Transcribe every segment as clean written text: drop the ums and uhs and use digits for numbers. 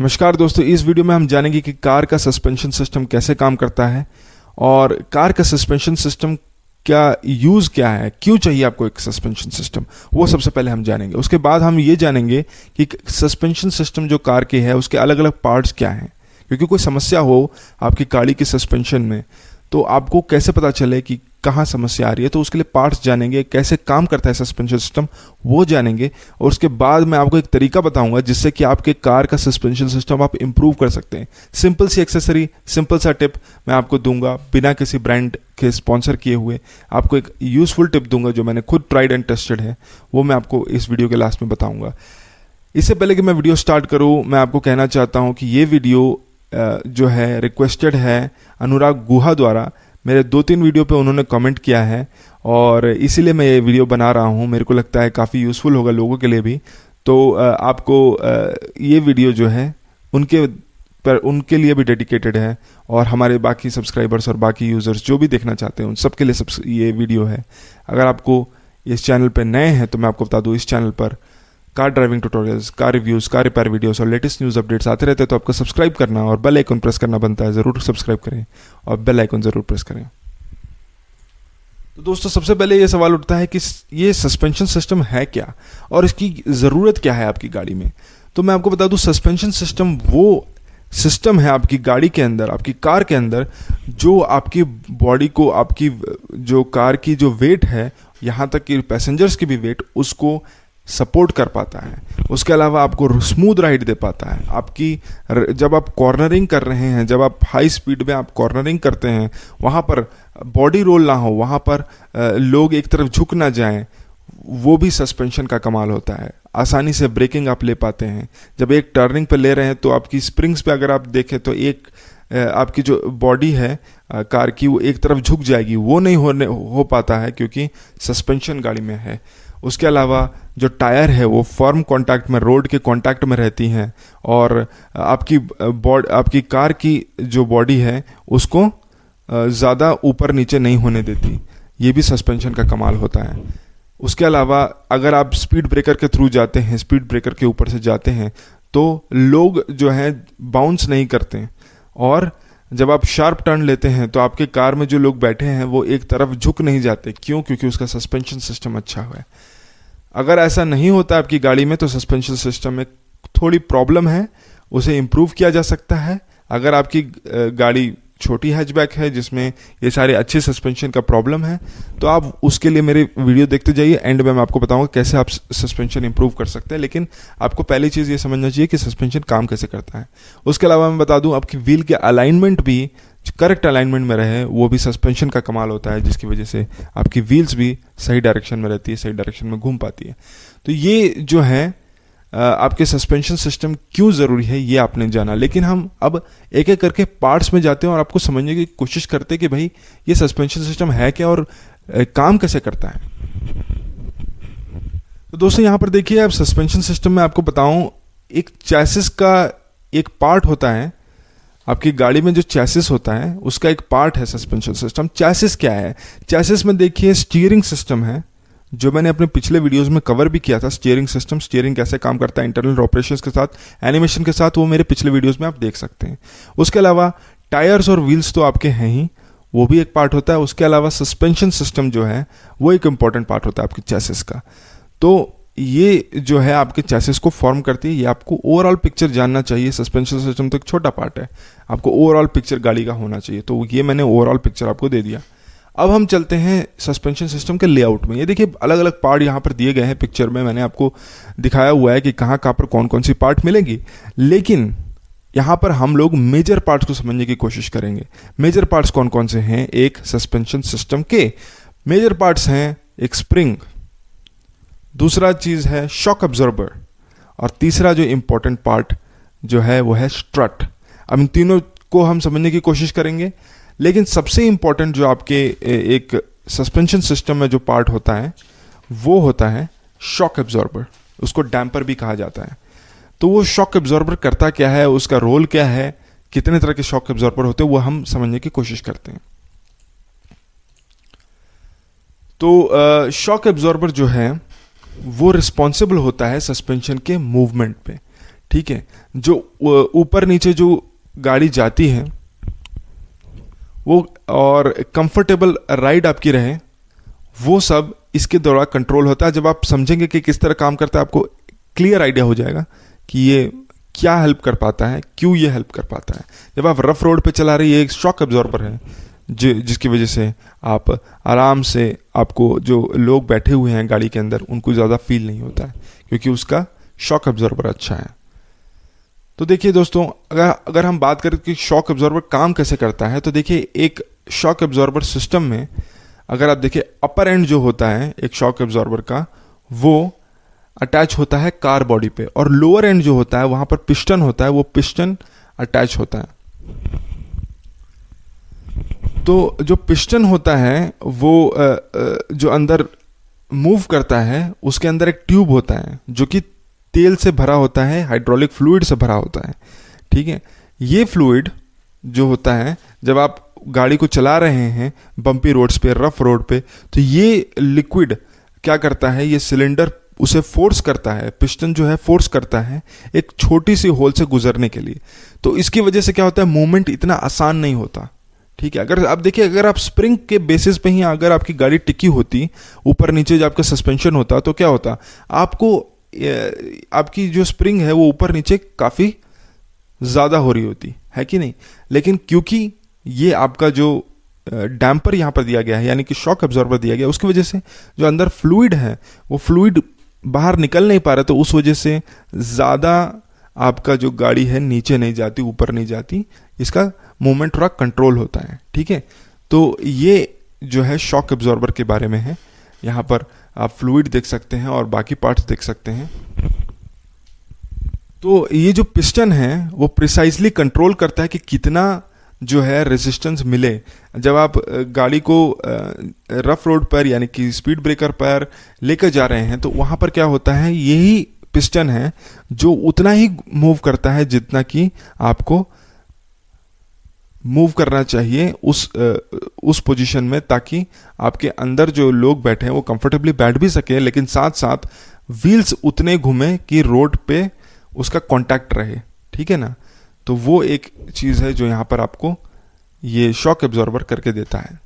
नमस्कार दोस्तों, इस वीडियो में हम जानेंगे कि कार का सस्पेंशन सिस्टम कैसे काम करता है और कार का सस्पेंशन सिस्टम क्या यूज़ क्या है, क्यों चाहिए आपको एक सस्पेंशन सिस्टम, वो सबसे पहले हम जानेंगे। उसके बाद हम ये जानेंगे कि सस्पेंशन सिस्टम जो कार की है उसके अलग अलग पार्ट्स क्या हैं, क्योंकि कोई समस्या हो आपकी गाड़ी की सस्पेंशन में तो आपको कैसे पता चले कि कहाँ समस्या आ रही है। तो उसके लिए पार्ट्स जानेंगे, कैसे काम करता है सस्पेंशन सिस्टम वो जानेंगे, और उसके बाद मैं आपको एक तरीका बताऊंगा जिससे कि आपके कार का सस्पेंशन सिस्टम आप इंप्रूव कर सकते हैं। सिंपल सी एक्सेसरी, सिंपल सा टिप मैं आपको दूंगा, बिना किसी ब्रांड के स्पॉन्सर किए हुए आपको एक यूजफुल टिप दूंगा जो मैंने खुद ट्राइड एंड टेस्टेड है, वो मैं आपको इस वीडियो के लास्ट में बताऊंगा। इससे पहले कि मैं वीडियो स्टार्ट करूँ, मैं आपको कहना चाहता हूँ कि ये वीडियो जो है रिक्वेस्टेड है अनुराग गुहा द्वारा। मेरे 2-3 वीडियो पे उन्होंने कमेंट किया है और इसीलिए मैं ये वीडियो बना रहा हूँ। मेरे को लगता है काफ़ी यूज़फुल होगा लोगों के लिए भी। तो आपको ये वीडियो जो है उनके लिए भी डेडिकेटेड है, और हमारे बाकी सब्सक्राइबर्स और बाकी यूज़र्स जो भी देखना चाहते हैं उन सब के लिए ये वीडियो है। अगर आपको इस चैनल पर नए हैं तो मैं आपको बता दूँ, इस चैनल पर car driving tutorials, car reviews, car repair videos और लेटेस्ट न्यूज़ अपडेट्स आते रहते हैं। तो आपको सब्सक्राइब करना और बेल आइकन प्रेस करना बनता है। ज़रूर सब्सक्राइब करें और बेल आइकन ज़रूर प्रेस करें। तो दोस्तों, सबसे पहले ये सवाल उठता है कि ये सस्पेंशन सिस्टम है क्या और इसकी ज़रूरत क्या है आपकी गाड़ी में। तो मैं आपको बता दूँ, सस्पेंशन सिस्टम वो सिस्टम है आपकी गाड़ी के अंदर, आपकी कार के अंदर, जो आपकी बॉडी को, आपकी जो कार की जो वेट है, यहाँ तक कि पैसेंजर्स की भी वेट, उसको सपोर्ट कर पाता है। उसके अलावा आपको स्मूथ राइड दे पाता है। आपकी जब आप कॉर्नरिंग कर रहे हैं, जब आप हाई स्पीड में आप कॉर्नरिंग करते हैं, वहाँ पर बॉडी रोल ना हो, वहाँ पर लोग एक तरफ झुक ना जाएं, वो भी सस्पेंशन का कमाल होता है। आसानी से ब्रेकिंग आप ले पाते हैं। जब एक टर्निंग पे ले रहे हैं तो आपकी स्प्रिंग्स पे अगर आप देखें तो एक आपकी जो बॉडी है कार की, वो एक तरफ झुक जाएगी, वो नहीं हो पाता है क्योंकि सस्पेंशन गाड़ी में है। उसके अलावा जो टायर है वो फर्म कांटेक्ट में, रोड के कांटेक्ट में रहती हैं, और आपकी कार की जो बॉडी है उसको ज़्यादा ऊपर नीचे नहीं होने देती। ये भी सस्पेंशन का कमाल होता है। उसके अलावा अगर आप स्पीड ब्रेकर के थ्रू जाते हैं, स्पीड ब्रेकर के ऊपर से जाते हैं, तो लोग जो हैं बाउंस नहीं करते, और जब आप शार्प टर्न लेते हैं तो आपके कार में जो लोग बैठे हैं वो एक तरफ झुक नहीं जाते। क्यों? क्योंकि उसका सस्पेंशन सिस्टम अच्छा है। अगर ऐसा नहीं होता आपकी गाड़ी में तो सस्पेंशन सिस्टम में थोड़ी प्रॉब्लम है, उसे इम्प्रूव किया जा सकता है। अगर आपकी गाड़ी छोटी हैचबैक है जिसमें ये सारे अच्छे सस्पेंशन का प्रॉब्लम है, तो आप उसके लिए मेरे वीडियो देखते जाइए। एंड में मैं आपको बताऊंगा कैसे आप सस्पेंशन इंप्रूव कर सकते हैं। लेकिन आपको पहली चीज़ ये समझना चाहिए कि सस्पेंशन काम कैसे करता है। उसके अलावा मैं बता दूं, आपकी व्हील के अलाइनमेंट भी करेक्ट अलाइनमेंट में रहे, वो भी सस्पेंशन का कमाल होता है, जिसकी वजह से आपकी व्हील्स भी सही डायरेक्शन में रहती है, सही डायरेक्शन में घूम पाती है। तो ये जो है आपके सस्पेंशन सिस्टम क्यों ज़रूरी है ये आपने जाना। लेकिन हम अब एक एक करके पार्ट्स में जाते हैं और आपको समझने की कोशिश करते हैं कि भाई ये सस्पेंशन सिस्टम है क्या और काम कैसे करता है। तो दोस्तों, यहाँ पर देखिए, अब सस्पेंशन सिस्टम में आपको बताऊं, एक चैसिस का एक पार्ट होता है। आपकी गाड़ी में जो चैसिस होता है उसका एक पार्ट है सस्पेंशन सिस्टम। चैसिस क्या है? चैसिस में देखिए स्टीयरिंग सिस्टम है, जो मैंने अपने पिछले वीडियोस में कवर भी किया था। स्टीयरिंग सिस्टम, स्टीयरिंग कैसे काम करता है इंटरनल ऑपरेशंस के साथ, एनिमेशन के साथ, वो मेरे पिछले वीडियोस में आप देख सकते हैं। उसके अलावा टायर्स और व्हील्स तो आपके हैं ही, वो भी एक पार्ट होता है। उसके अलावा सस्पेंशन सिस्टम जो है वो एक इंपॉर्टेंट पार्ट होता है आपके चैसिस का। तो ये जो है आपके चैसिस को फॉर्म करती है। ये आपको ओवरऑल पिक्चर जानना चाहिए। सस्पेंशन सिस्टम तो एक छोटा पार्ट है, आपको ओवरऑल पिक्चर गाड़ी का होना चाहिए। तो ये मैंने ओवरऑल पिक्चर आपको दे दिया। अब हम चलते हैं सस्पेंशन सिस्टम के लेआउट में। ये देखिए, अलग अलग पार्ट यहाँ पर दिए गए हैं पिक्चर में। मैंने आपको दिखाया हुआ है कि कहाँ कहाँ पर कौन कौन सी पार्ट मिलेंगी, लेकिन यहाँ पर हम लोग मेजर पार्ट्स को समझने की कोशिश करेंगे। मेजर पार्ट्स कौन कौन से हैं एक सस्पेंशन सिस्टम के? मेजर पार्ट्स हैं एक स्प्रिंग, दूसरा चीज़ है शॉक अब्जॉर्बर, और तीसरा जो इंपॉर्टेंट पार्ट जो है वो है स्ट्रट। अब इन तीनों को हम समझने की कोशिश करेंगे, लेकिन सबसे इंपॉर्टेंट जो आपके एक सस्पेंशन सिस्टम में जो पार्ट होता है वो होता है शॉक एब्जॉर्बर। उसको डैम्पर भी कहा जाता है। तो वो शॉक एब्जॉर्बर करता क्या है, उसका रोल क्या है, कितने तरह के शॉक एब्जॉर्बर होते हैं, वो हम समझने की कोशिश करते हैं। तो शॉक एब्जॉर्बर जो है वो रिस्पॉन्सिबल होता है सस्पेंशन के मूवमेंट पे। ठीक है। जो ऊपर नीचे जो गाड़ी जाती है वो और कंफर्टेबल राइड आपकी रहे, वो सब इसके द्वारा कंट्रोल होता है। जब आप समझेंगे कि किस तरह काम करता है, आपको क्लियर आइडिया हो जाएगा कि ये क्या हेल्प कर पाता है, क्यों ये हेल्प कर पाता है। जब आप रफ रोड पे चला रही है, एक शॉक एब्जॉर्बर है जिसकी वजह से आप आराम से, आपको जो लोग बैठे हुए हैं गाड़ी के अंदर उनको ज़्यादा फील नहीं होता है, क्योंकि उसका शॉक एब्जॉर्बर अच्छा है। तो देखिए दोस्तों, अगर हम बात करें कि शॉक एब्जॉर्बर काम कैसे करता है, तो देखिए एक शॉक एब्जॉर्बर सिस्टम में अगर आप देखिए अपर एंड जो होता है एक शॉक एब्जॉर्बर का, वो अटैच होता है कार बॉडी पे, और लोअर एंड जो होता है वहां पर पिस्टन होता है, वो पिस्टन अटैच होता है। तो जो पिस्टन होता है वो जो अंदर मूव करता है, उसके अंदर एक ट्यूब होता है जो कि तेल से भरा होता है, हाइड्रोलिक फ्लूइड से भरा होता है, ठीक है। ये फ्लूइड जो होता है, जब आप गाड़ी को चला रहे हैं बम्पी रोड्स पे, रफ रोड पे, तो ये लिक्विड क्या करता है, ये सिलेंडर उसे फोर्स करता है, पिस्टन जो है फोर्स करता है एक छोटी सी होल से गुजरने के लिए। तो इसकी वजह से क्या होता है, मूवमेंट इतना आसान नहीं होता, ठीक है। अगर आप देखिए, अगर आप स्प्रिंग के बेसिस पे ही अगर आपकी गाड़ी टिकी होती, ऊपर नीचे जो आपका सस्पेंशन होता, तो क्या होता, आपको आपकी जो स्प्रिंग है वो ऊपर नीचे काफ़ी ज़्यादा हो रही होती है कि नहीं। लेकिन क्योंकि ये आपका जो डैम्पर यहाँ पर दिया गया है, यानी कि शॉक एब्जॉर्बर दिया गया, उसकी वजह से जो अंदर फ्लूइड है वो फ्लूइड बाहर निकल नहीं पा रहा, तो उस वजह से ज़्यादा आपका जो गाड़ी है नीचे नहीं जाती, ऊपर नहीं जाती, इसका मूवमेंट थोड़ा कंट्रोल होता है, ठीक है। तो ये जो है शॉक एब्जॉर्बर के बारे में है। यहाँ पर आप फ्लूइड देख सकते हैं और बाकी पार्ट्स देख सकते हैं। तो ये जो पिस्टन है वो प्रिसाइजली कंट्रोल करता है कि कितना जो है रेजिस्टेंस मिले। जब आप गाड़ी को रफ रोड पर यानी कि स्पीड ब्रेकर पर लेकर जा रहे हैं, तो वहाँ पर क्या होता है, यही पिस्टन है जो उतना ही मूव करता है जितना कि आपको मूव करना चाहिए उस पोजीशन में, ताकि आपके अंदर जो लोग बैठे हैं वो कंफर्टेबली बैठ भी सके, लेकिन साथ साथ व्हील्स उतने घूमे कि रोड पे उसका कांटेक्ट रहे, ठीक है ना। तो वो एक चीज़ है जो यहाँ पर आपको ये शॉक एब्जॉर्बर करके देता है।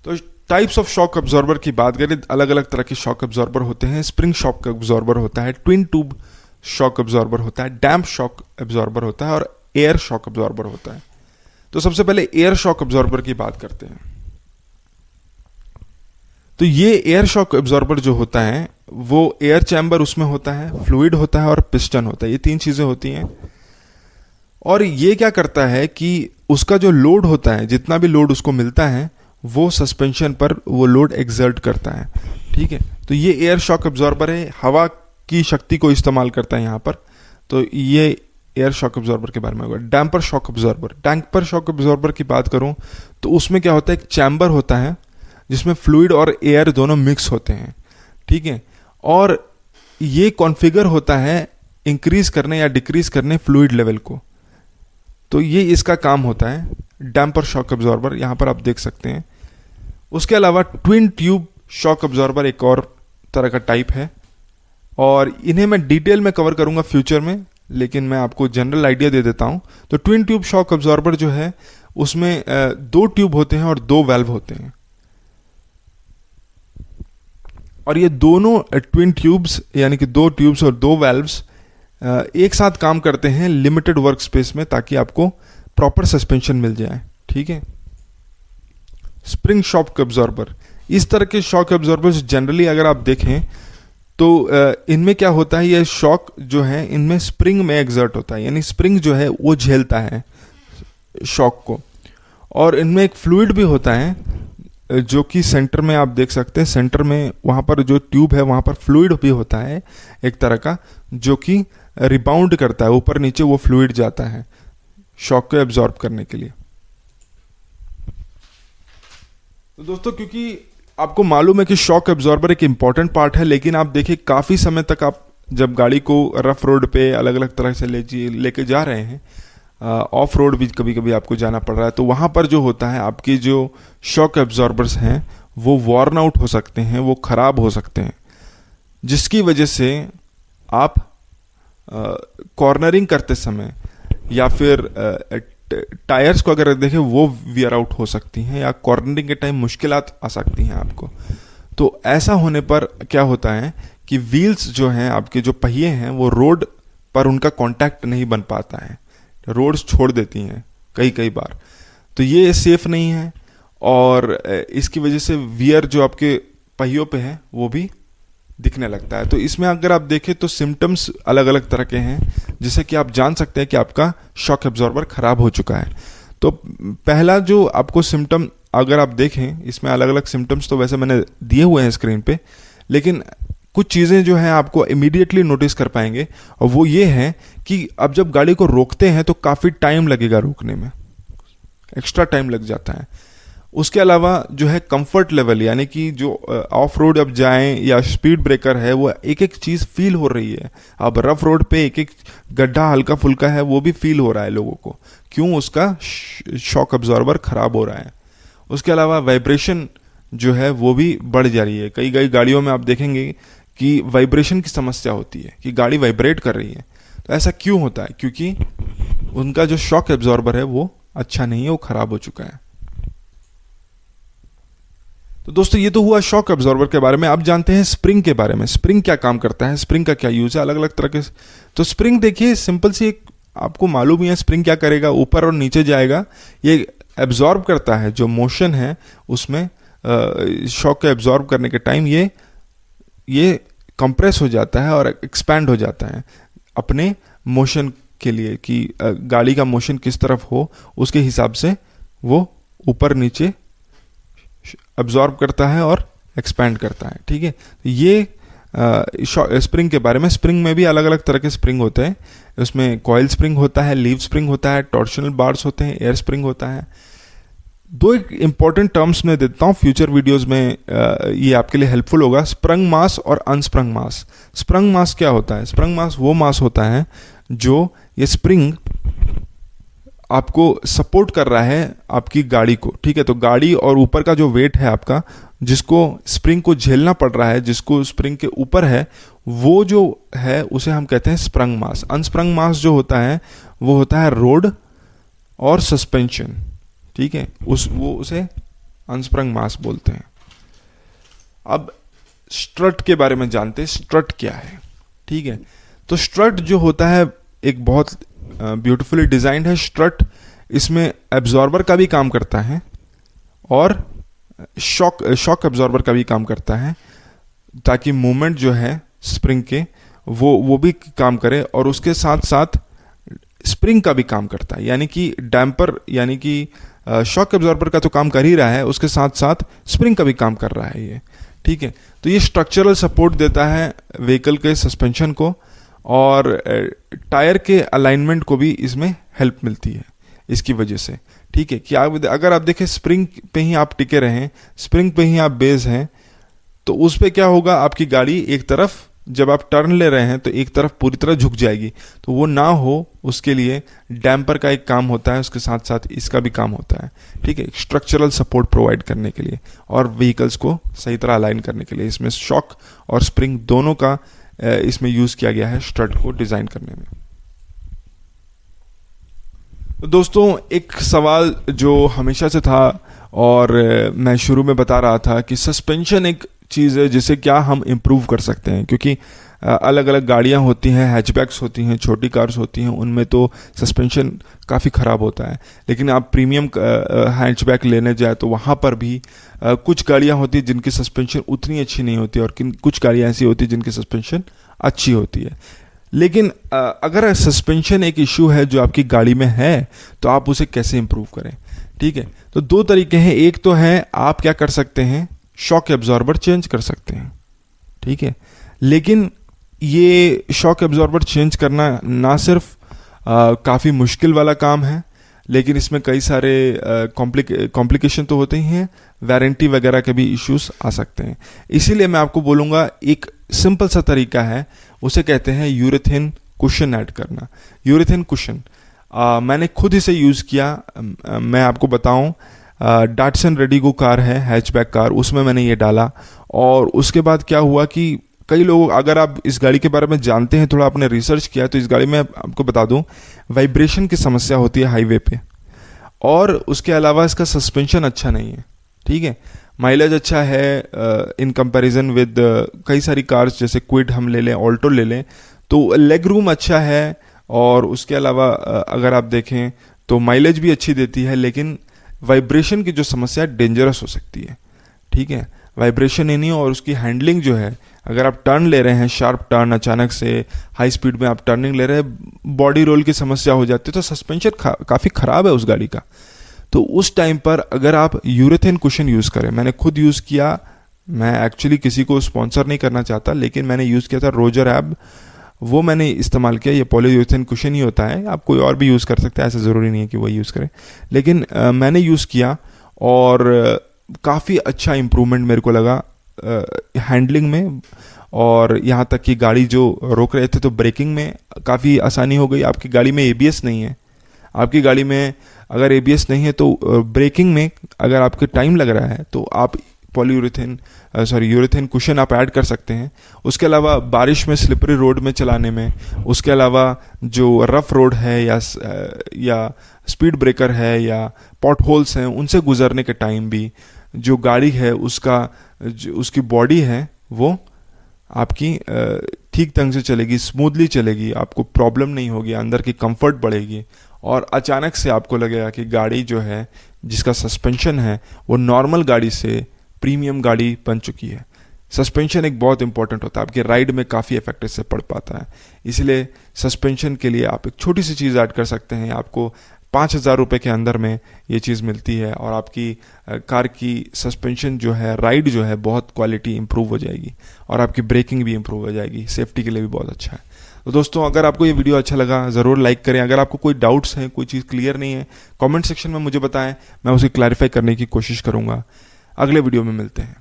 तो टाइप्स ऑफ शॉक एब्जॉर्बर की बात करें, अलग अलग तरह के शॉक एब्जॉर्बर होते हैं। स्प्रिंग शॉक एब्जॉर्बर होता है, ट्विन ट्यूब शॉक एब्जॉर्बर होता है, डैम्प शॉक एब्जॉर्बर होता है और एयर शॉक एब्जॉर्बर होता है। तो सबसे पहले एयर शॉक एब्जॉर्बर की बात करते हैं। तो ये एयर शॉक एब्जॉर्बर जो होता है वो एयर चैम्बर उसमें होता है, फ्लूइड होता है और पिस्टन होता है, ये तीन चीजें होती हैं। और ये क्या करता है कि उसका जो लोड होता है, जितना भी लोड उसको मिलता है, वो सस्पेंशन पर वो लोड एक्सर्ट करता है, ठीक है। तो ये एयर शॉक एब्जॉर्बर है, हवा की शक्ति को इस्तेमाल करता है यहाँ पर। तो ये एयर शॉक एब्जॉर्बर के बारे में होगा। Damper shock absorber, damper shock absorber की बात करूं तो उसमें क्या होता है, एक चैम्बर होता है जिसमें फ्लूइड और एयर दोनों मिक्स होते हैं, ठीक है। और ये कॉन्फ़िगर होता है इंक्रीज करने या डिक्रीज करने फ्लूइड लेवल को। तो ये इसका काम होता है डैम्पर शॉक एब्जॉर्बर, यहाँ पर आप देख सकते हैं। उसके अलावा ट्विन ट्यूब शॉक एब्जॉर्बर एक और तरह का टाइप है, और इन्हें मैं डिटेल में कवर करूंगा फ्यूचर में, लेकिन मैं आपको जनरल आइडिया दे देता हूं। तो ट्विन ट्यूब शॉक एब्जॉर्बर जो है उसमें दो ट्यूब होते हैं और दो वाल्व होते हैं, और ये दोनों ट्विन ट्यूब्स यानी कि दो ट्यूब्स और दो वाल्व्स एक साथ काम करते हैं लिमिटेड वर्क स्पेस में, ताकि आपको प्रॉपर सस्पेंशन मिल जाए, ठीक है। स्प्रिंग शॉक एब्जॉर्बर, इस तरह के शॉक एब्जॉर्बर्स जनरली अगर आप देखें तो इनमें क्या होता है, ये शॉक जो है इनमें स्प्रिंग में एग्जर्ट होता है, यानी स्प्रिंग जो है वो झेलता है शॉक को। और इनमें एक फ्लूइड भी होता है जो कि सेंटर में आप देख सकते हैं, सेंटर में वहाँ पर जो ट्यूब है वहाँ पर फ्लूइड भी होता है एक तरह का, जो कि रिबाउंड करता है, ऊपर नीचे वो फ्लूइड जाता है शॉक को एब्जॉर्ब करने के लिए। तो दोस्तों, क्योंकि आपको मालूम है कि शॉक एब्जॉर्बर एक इंपॉर्टेंट पार्ट है, लेकिन आप देखिए काफ़ी समय तक आप जब गाड़ी को रफ रोड पे अलग अलग तरह से लेके जा रहे हैं, ऑफ रोड भी कभी कभी आपको जाना पड़ रहा है, तो वहाँ पर जो होता है आपकी जो शॉक एब्जॉर्बर्स हैं वो वॉर्न आउट हो सकते हैं, वो ख़राब हो सकते हैं, जिसकी वजह से आप कॉर्नरिंग करते समय या फिर टायर्स को अगर देखें वो वियर आउट हो सकती हैं, या कॉर्नरिंग के टाइम मुश्किलात आ सकती हैं आपको। तो ऐसा होने पर क्या होता है कि व्हील्स जो हैं, आपके जो पहिए हैं, वो रोड पर उनका कांटेक्ट नहीं बन पाता है, रोड्स छोड़ देती हैं कई कई बार। तो ये सेफ नहीं है, और इसकी वजह से वियर जो आपके पहियों पे है वो भी दिखने लगता है। तो इसमें अगर आप देखें तो सिम्टम्स अलग अलग तरह के हैं, जिससे कि आप जान सकते हैं कि आपका शॉक एब्जॉर्बर खराब हो चुका है। तो पहला जो आपको सिम्टम अगर आप देखें, इसमें अलग अलग सिम्टम्स तो वैसे मैंने दिए हुए हैं स्क्रीन पे, लेकिन कुछ चीज़ें जो हैं आपको इमीडिएटली नोटिस कर पाएंगे, और वो ये है कि अब जब गाड़ी को रोकते हैं तो काफ़ी टाइम लगेगा रोकने में, एक्स्ट्रा टाइम लग जाता है। उसके अलावा जो है कंफर्ट लेवल, यानी कि जो ऑफ रोड अब जाएं या स्पीड ब्रेकर है, वो एक एक चीज़ फील हो रही है। अब रफ रोड पे एक एक गड्ढा हल्का फुल्का है वो भी फील हो रहा है लोगों को, क्यों? उसका शॉक अब्जॉर्बर खराब हो रहा है। उसके अलावा वाइब्रेशन जो है वो भी बढ़ जा रही है। कई कई गाड़ियों में आप देखेंगे कि वाइब्रेशन की समस्या होती है, कि गाड़ी वाइब्रेट कर रही है। तो ऐसा क्यों होता है? क्योंकि उनका जो शॉक एब्जॉर्बर है वो अच्छा नहीं है, वो खराब हो चुका है। तो दोस्तों ये तो हुआ शॉक एब्जॉर्बर के बारे में। अब जानते हैं स्प्रिंग के बारे में। स्प्रिंग क्या काम करता है, स्प्रिंग का क्या यूज है, अलग अलग तरह के। तो स्प्रिंग देखिए सिंपल सी एक, आपको मालूम ही है स्प्रिंग क्या करेगा, ऊपर और नीचे जाएगा, ये एब्जॉर्ब करता है जो मोशन है उसमें, शॉक को एब्जॉर्ब करने के टाइम ये कंप्रेस हो जाता है और एक्सपैंड हो जाता है अपने मोशन के लिए, कि गाड़ी का मोशन किस तरफ हो उसके हिसाब से वो ऊपर नीचे अब्जॉर्ब करता है और एक्सपैंड करता है। ठीक है, ये स्प्रिंग के बारे में। स्प्रिंग में भी अलग अलग तरह के स्प्रिंग होते हैं। उसमें कॉइल स्प्रिंग होता है, लीव स्प्रिंग होता है, टॉर्शनल बार्स होते हैं, एयर स्प्रिंग होता है। दो एक इंपॉर्टेंट टर्म्स मैं देता हूँ, फ्यूचर वीडियोस में ये आपके लिए हेल्पफुल होगा। स्प्रंग मास और अनस्प्रंग मास। स्प्रंग मास क्या होता है? स्प्रंग मास वो मास होता है जो ये स्प्रिंग आपको सपोर्ट कर रहा है आपकी गाड़ी को। ठीक है, तो गाड़ी और ऊपर का जो वेट है आपका, जिसको स्प्रिंग को झेलना पड़ रहा है, जिसको स्प्रिंग के ऊपर है, वो जो है उसे हम कहते हैं स्प्रंग मास। अनस्प्रंग मास जो होता है वो होता है रोड और सस्पेंशन। ठीक है, उसे अनस्प्रंग मास बोलते हैं। अब स्ट्रट के बारे में जानते हैं, स्ट्रट क्या है। ठीक है, तो स्ट्रट जो होता है एक बहुत ब्यूटीफुली डिजाइंड है स्ट्रट। इसमें एब्जॉर्बर का भी काम करता है और शॉक एब्जॉर्बर का भी काम करता है, ताकि मूवमेंट जो है स्प्रिंग के वो भी काम करे, और उसके साथ साथ स्प्रिंग का भी काम करता है। यानी कि डैम्पर, यानी कि शॉक एब्जॉर्बर का तो काम कर ही रहा है, उसके साथ साथ स्प्रिंग का भी काम कर रहा है ये। ठीक है, तो ये स्ट्रक्चरल सपोर्ट देता है व्हीकल के सस्पेंशन को, और टायर के अलाइनमेंट को भी इसमें हेल्प मिलती है इसकी वजह से। ठीक है, कि अगर आप देखें स्प्रिंग पे ही आप टिके रहें, स्प्रिंग पे ही आप बेस हैं, तो उस पे क्या होगा, आपकी गाड़ी एक तरफ जब आप टर्न ले रहे हैं तो एक तरफ पूरी तरह झुक जाएगी। तो वो ना हो उसके लिए डैम्पर का एक काम होता है, उसके साथ साथ इसका भी काम होता है। ठीक है, स्ट्रक्चरल सपोर्ट प्रोवाइड करने के लिए और व्हीकल्स को सही तरह अलाइन करने के लिए। इसमें शॉक और स्प्रिंग दोनों का इसमें यूज किया गया है स्ट्रट को डिजाइन करने में। तो दोस्तों एक सवाल जो हमेशा से था, और मैं शुरू में बता रहा था कि सस्पेंशन एक चीज़ है जिसे क्या हम इम्प्रूव कर सकते हैं, क्योंकि अलग अलग गाड़ियां होती हैं, हैचबैक्स होती हैं, छोटी कार्स होती हैं, उनमें तो सस्पेंशन काफ़ी ख़राब होता है। लेकिन आप प्रीमियम हैचबैक लेने जाए तो वहाँ पर भी कुछ गाड़ियां होती हैं जिनकी सस्पेंशन उतनी अच्छी नहीं होती, और कुछ गाड़ियां ऐसी होती हैं जिनकी सस्पेंशन अच्छी होती है। लेकिन अगर सस्पेंशन एक इशू है जो आपकी गाड़ी में है, तो आप उसे कैसे इम्प्रूव करें? ठीक है, तो दो तरीके हैं। एक तो है आप क्या कर सकते हैं, शॉक एब्जॉर्बर चेंज कर सकते हैं। ठीक है, लेकिन ये शॉक एब्जॉर्बर चेंज करना ना सिर्फ काफ़ी मुश्किल वाला काम है, लेकिन इसमें कई सारे कॉम्प्लिकेशन तो होते ही हैं, वारंटी वगैरह के भी इश्यूज आ सकते हैं। इसीलिए मैं आपको बोलूँगा एक सिंपल सा तरीका है, उसे कहते हैं यूरेथिन कुशन ऐड करना। यूरेथिन कुशन मैंने खुद इसे यूज़ किया। मैं आपको बताऊं, डाटसन रेडिगो कार है, हैचबैक कार, उसमें मैंने ये डाला, और उसके बाद क्या हुआ कि कई लोग, अगर आप इस गाड़ी के बारे में जानते हैं, थोड़ा आपने रिसर्च किया, तो इस गाड़ी में आपको बता दूं, वाइब्रेशन की समस्या होती है हाईवे पे, और उसके अलावा इसका सस्पेंशन अच्छा नहीं है। ठीक है, माइलेज अच्छा है इन कंपैरिजन विद कई सारी कार्स, जैसे क्विड हम ले लें, ऑल्टो ले लें, तो लेग रूम अच्छा है, और उसके अलावा अगर आप देखें तो माइलेज भी अच्छी देती है, लेकिन वाइब्रेशन की जो समस्या डेंजरस हो सकती है। ठीक है, वाइब्रेशन ही नहीं, और उसकी हैंडलिंग जो है, अगर आप टर्न ले रहे हैं, शार्प टर्न, अचानक से हाई स्पीड में आप टर्निंग ले रहे हैं, बॉडी रोल की समस्या हो जाती है, तो सस्पेंशन काफ़ी ख़राब है उस गाड़ी का। तो उस टाइम पर अगर आप यूरेथेन कुशन यूज़ करें, मैंने खुद यूज़ किया, मैं एक्चुअली किसी को स्पॉन्सर नहीं करना चाहता, लेकिन मैंने यूज़ किया था रोजर ऐप, वो मैंने इस्तेमाल किया। ये पॉलीयूरेथेन कुशन ही होता है, आप कोई और भी यूज़ कर सकते हैं, ऐसा ज़रूरी नहीं है कि वही यूज़ करें, लेकिन मैंने यूज़ किया और काफ़ी अच्छा इम्प्रूवमेंट मेरे को लगा हैंडलिंग में, और यहाँ तक कि गाड़ी जो रोक रहे थे तो ब्रेकिंग में काफ़ी आसानी हो गई। आपकी गाड़ी में एबीएस नहीं है, आपकी गाड़ी में अगर एबीएस नहीं है तो ब्रेकिंग में अगर आपके टाइम लग रहा है तो आप यूरेथेन कुशन आप ऐड कर सकते हैं। उसके अलावा बारिश में, स्लिपरी रोड में चलाने में, उसके अलावा जो रफ रोड है या स्पीड ब्रेकर है या पॉट होल्स हैं, उनसे गुजरने के टाइम भी जो गाड़ी है उसकी बॉडी है वो आपकी ठीक ढंग से चलेगी, स्मूथली चलेगी, आपको प्रॉब्लम नहीं होगी, अंदर की कंफर्ट बढ़ेगी, और अचानक से आपको लगेगा कि गाड़ी जो है, जिसका सस्पेंशन है, वो नॉर्मल गाड़ी से प्रीमियम गाड़ी बन चुकी है। सस्पेंशन एक बहुत इंपॉर्टेंट होता है, आपके राइड में काफ़ी इफेक्ट इससे पड़ पाता है, इसलिए सस्पेंशन के लिए आप एक छोटी सी चीज़ ऐड कर सकते हैं। आपको 5,000 रुपये के अंदर में ये चीज़ मिलती है, और आपकी कार की सस्पेंशन जो है, राइड जो है, बहुत क्वालिटी इंप्रूव हो जाएगी, और आपकी ब्रेकिंग भी इंप्रूव हो जाएगी, सेफ्टी के लिए भी बहुत अच्छा है। तो दोस्तों, अगर आपको ये वीडियो अच्छा लगा, ज़रूर लाइक करें। अगर आपको कोई डाउट्स हैं, कोई चीज़ क्लियर नहीं है, कमेंट सेक्शन में मुझे बताएं, मैं उसे क्लैरिफाई करने की कोशिश करूँगा। अगले वीडियो में मिलते हैं।